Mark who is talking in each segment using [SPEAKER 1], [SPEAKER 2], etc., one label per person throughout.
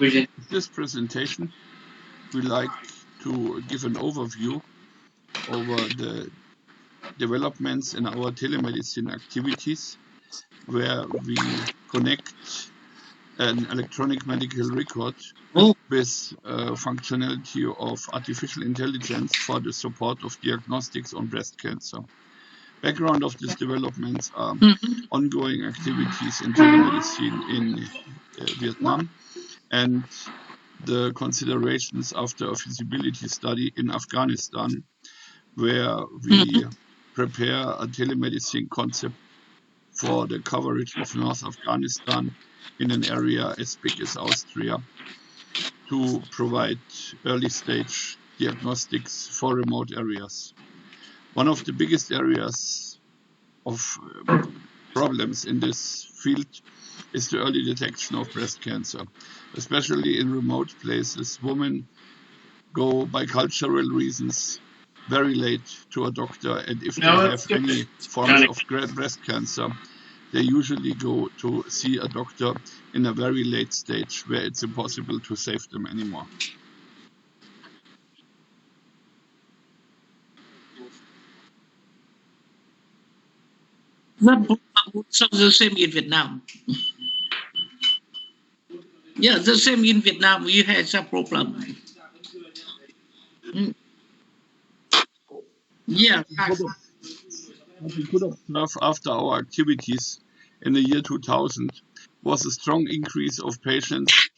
[SPEAKER 1] In this presentation, we like to give an overview over the developments in our telemedicine activities, where we connect an electronic medical record with functionality of artificial intelligence for the support of diagnostics on breast cancer. Background of these developments are ongoing activities in telemedicine in Vietnam and the considerations after a feasibility study in Afghanistan, where we prepare a telemedicine concept for the coverage of North Afghanistan in an area as big as Austria to provide early stage diagnostics for remote areas. One of the biggest areas of problems in this field is the early detection of breast cancer. Especially in remote places, women go by cultural reasons very late to a doctor, and if they have any forms of breast cancer, they usually go to see a doctor in a very late stage where it's impossible to save them anymore.
[SPEAKER 2] That also the same in Vietnam. Yeah, the same in Vietnam. We had some problem. Yeah.
[SPEAKER 1] What we could observe after our activities in the year 2000 was a strong increase of patients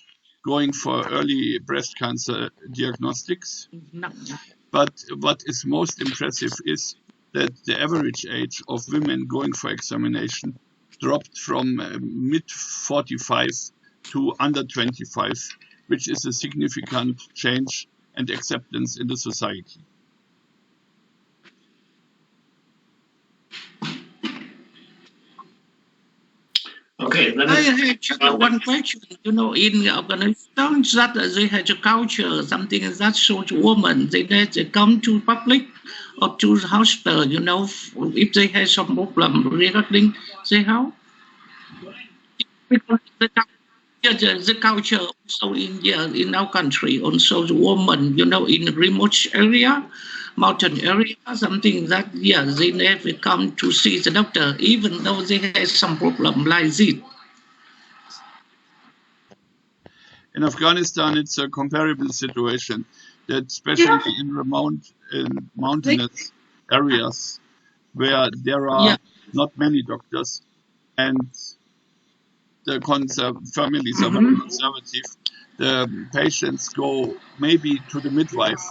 [SPEAKER 1] going for early breast cancer diagnostics. But what is most impressive is that the average age of women going for examination dropped from mid-45 to under 25, which is a significant change and acceptance in the society.
[SPEAKER 2] Okay, I had just one question. You know, in Afghanistan, that they had a culture, something that shows women, they come to public or to the hospital, you know, if they have some problem regarding their health. Because the culture also in our country, also the woman, you know, in remote area, mountain area, something that, yeah, they never come to see the doctor, even though they have some problem like this.
[SPEAKER 1] In Afghanistan, it's a comparable situation, that especially in remote and mountainous areas where there are not many doctors and the families are very conservative, the patients go maybe to the midwife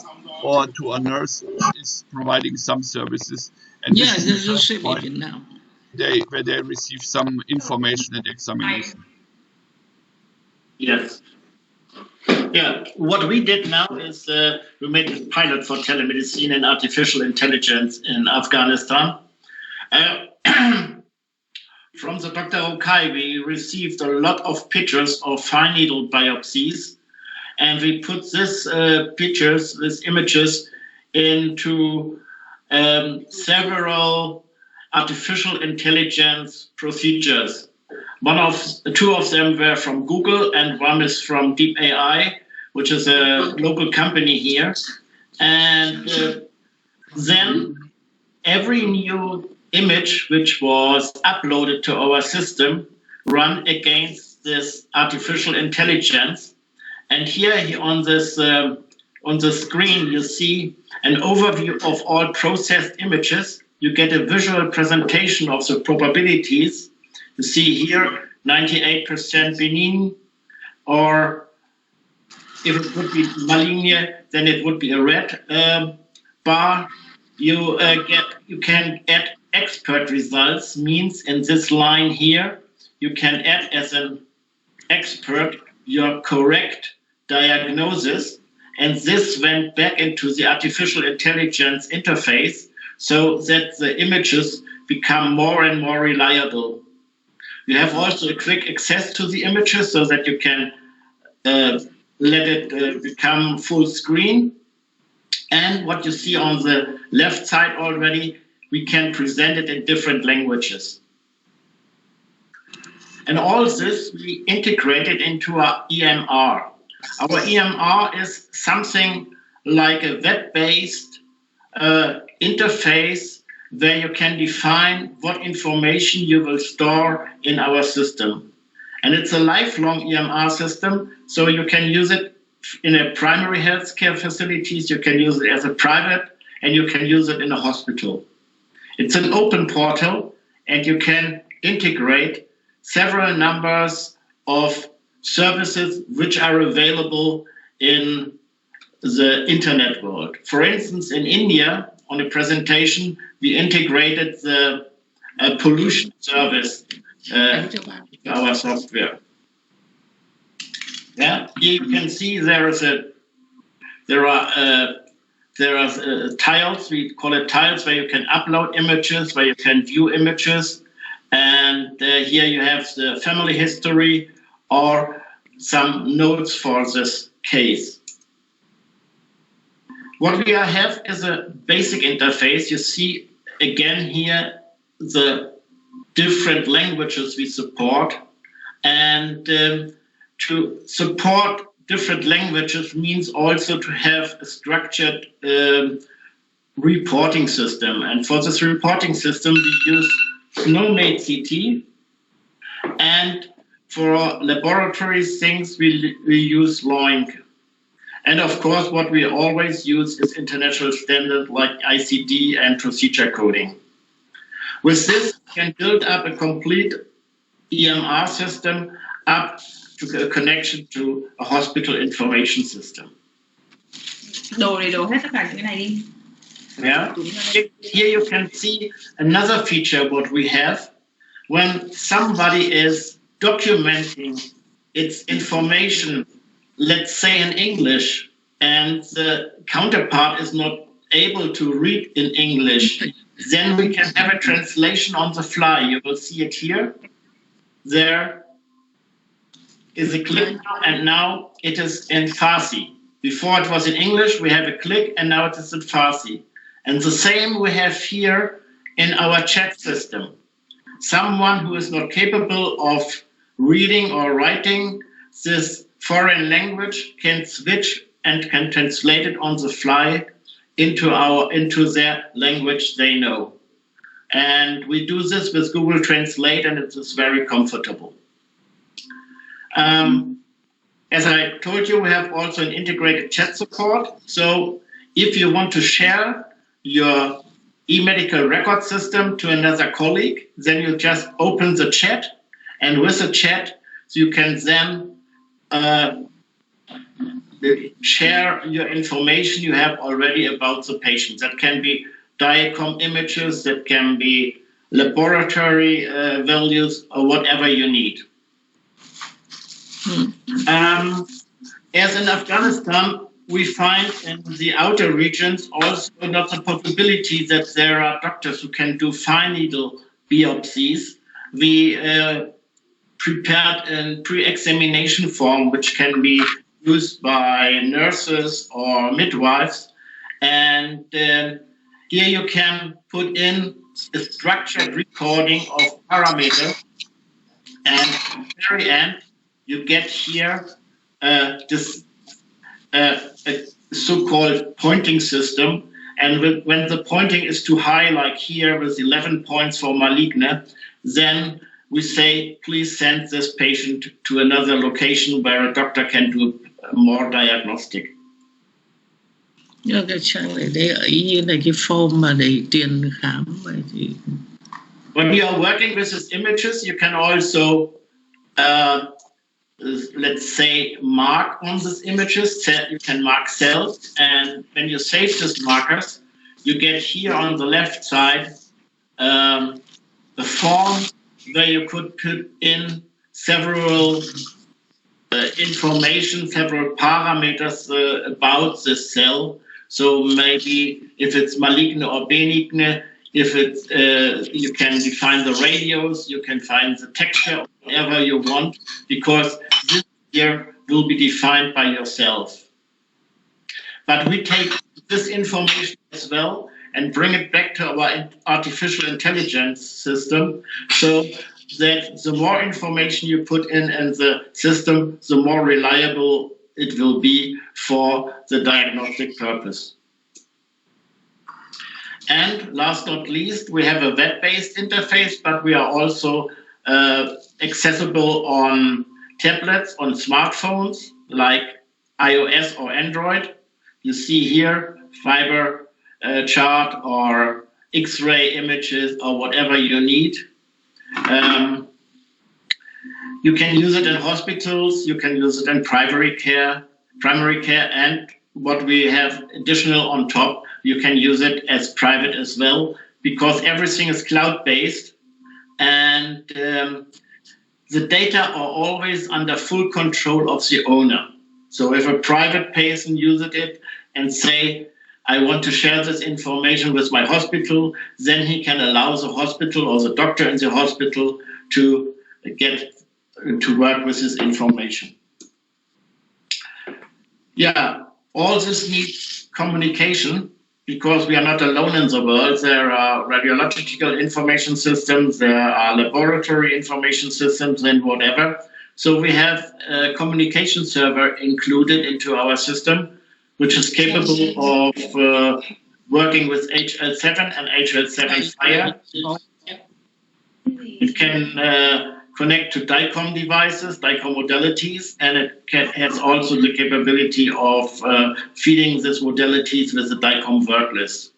[SPEAKER 1] or to a nurse which is providing some services, and this is the first point where they receive some information and examination.
[SPEAKER 3] Yes. Yeah, what we did now is we made a pilot for telemedicine and artificial intelligence in Afghanistan. From the Dr. Okai, we received a lot of pictures of fine needle biopsies, and we put these images into several artificial intelligence procedures. Two of them were from Google, and one is from Deep AI, which is a local company here. And then every new image which was uploaded to our system run against this artificial intelligence. And here on the screen, you see an overview of all processed images. You get a visual presentation of the probabilities. You see here 98% benign, or if it would be malignant, then it would be a red bar. You can add expert results, means in this line here, you can add as an expert your correct diagnosis, and this went back into the artificial intelligence interface so that the images become more and more reliable. You have also a quick access to the images so that you can let it become full screen. And what you see on the left side already, we can present it in different languages. And all this we integrated into our EMR. Our EMR is something like a web-based interface where you can define what information you will store in our system. And it's a lifelong EMR system, so you can use it in a primary healthcare facilities, you can use it as a private, and you can use it in a hospital. It's an open portal, and you can integrate several numbers of services which are available in the internet world. For instance, in India, on a presentation, we integrated the pollution service into our software. Yeah, you can see there are tiles, we call it tiles, where you can upload images, where you can view images. And here you have the family history or some notes for this case. What we have is a basic interface. You see again here the different languages we support. And to support different languages means also to have a structured reporting system. And for this reporting system, we use SNOMED CT. And for laboratory things, we use LOINC. And of course, what we always use is international standards like ICD and procedure coding. With this, we can build up a complete EMR system up to a connection to a hospital information system. Yeah. Here you can see another feature what we have. When somebody is documenting its information, let's say in English, and the counterpart is not able to read in English, then we can have a translation on the fly. You will see it here. There is a click, and now it is in Farsi. Before it was in English, we have a click, and now it is in Farsi. And the same we have here in our chat system. Someone who is not capable of reading or writing this foreign language can switch and can translate it on the fly into their language they know. And we do this with Google Translate, and it is very comfortable. As I told you, we have also an integrated chat support. So if you want to share your e-medical record system to another colleague, then you just open the chat, and with the chat, you can then share your information you have already about the patient. That can be DICOM images, that can be laboratory values, or whatever you need. As in Afghanistan, we find in the outer regions also not the possibility that there are doctors who can do fine needle biopsies. We prepared a pre-examination form which can be used by nurses or midwives. And here you can put in a structured recording of parameters. And at the very end, you get here this so-called pointing system. And when the pointing is too high, like here with 11 points for malignant, then we say, please send this patient to another location where a doctor can do more diagnostic.
[SPEAKER 2] Cái trang này đây ở như là cái form mà để tiền khám vậy thì.
[SPEAKER 3] When you are working with these images, you can also let's say mark on these images. You can mark cells, and when you save these markers, you get here on the left side the form where you could put in several information, several parameters about the cell. So maybe if it's malignant or benign, if it's you can define the radius, you can find the texture, whatever you want, because this here will be defined by yourself. But we take this information as well and bring it back to our artificial intelligence system, so that the more information you put in the system, the more reliable it will be for the diagnostic purpose. And last not least, we have a web-based interface, but we are also accessible on tablets, on smartphones, like iOS or Android. You see here fiber chart or X-ray images or whatever you need. You can use it in hospitals, you can use it in primary care, and what we have additional on top, you can use it as private as well, because everything is cloud-based, and the data are always under full control of the owner. So if a private person uses it and say, I want to share this information with my hospital, then he can allow the hospital or the doctor in the hospital to get to work with this information. Yeah, all this needs communication, because we are not alone in the world. There are radiological information systems, there are laboratory information systems, and whatever. So we have a communication server included into our system, which is capable of working with HL7 and HL7 Fire. It can connect to DICOM devices, DICOM modalities, and it has also the capability of feeding these modalities with the DICOM work list.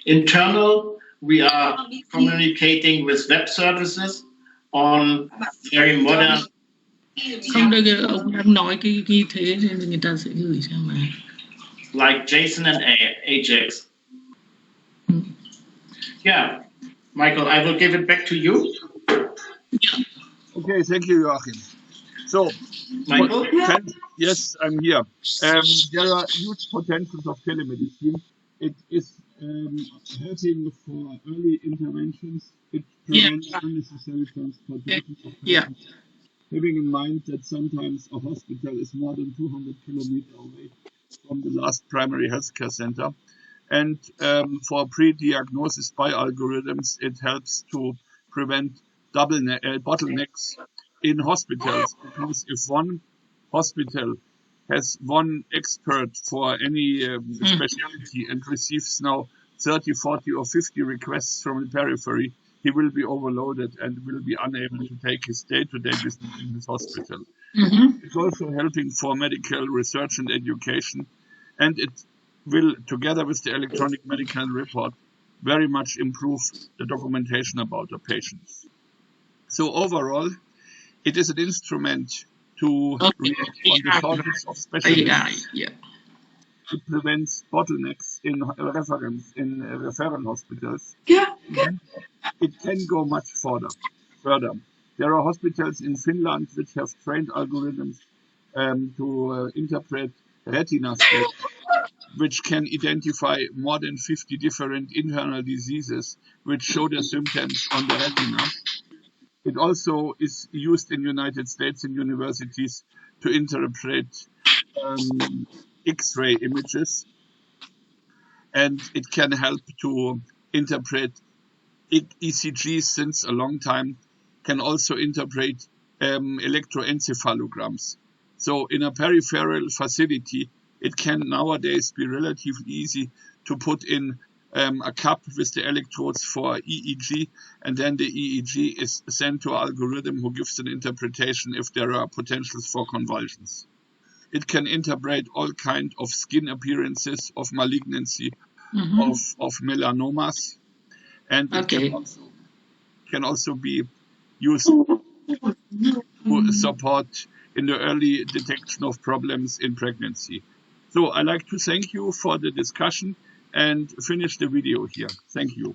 [SPEAKER 3] Internal, we are communicating with web services on very modern. Like JSON and Ajax. Yeah, Michael, I will give it back to you.
[SPEAKER 1] Okay, thank you, Joachim. So,
[SPEAKER 3] Michael?
[SPEAKER 1] Yes, I'm here. There are huge potentials of telemedicine. It is helping for early interventions. It prevents unnecessary transportation of patients. Having in mind that sometimes a hospital is more than 200 kilometers away from the last primary healthcare center. And for pre-diagnosis by algorithms, it helps to prevent bottlenecks in hospitals, because if one hospital has one expert for any specialty and receives now 30, 40 or 50 requests from the periphery, he will be overloaded and will be unable to take his day-to-day business in his hospital. It's also helping for medical research and education, and it will, together with the electronic medical report, very much improve the documentation about the patients. So overall, it is an instrument to react on the shortage of specialists. It prevents bottlenecks in referral hospitals. It can go much further. There are hospitals in Finland which have trained algorithms to interpret retina scans, which can identify more than 50 different internal diseases which show their symptoms on the retina. It also is used in the United States in universities to interpret X-ray images, and it can help to interpret ECGs since a long time, can also interpret electroencephalograms. So in a peripheral facility, it can nowadays be relatively easy to put in a cup with the electrodes for EEG, and then the EEG is sent to an algorithm who gives an interpretation if there are potentials for convulsions. It can interpret all kinds of skin appearances of malignancy, of melanomas, and it can also be used to support in the early detection of problems in pregnancy. So I'd like to thank you for the discussion and finish the video here. Thank you.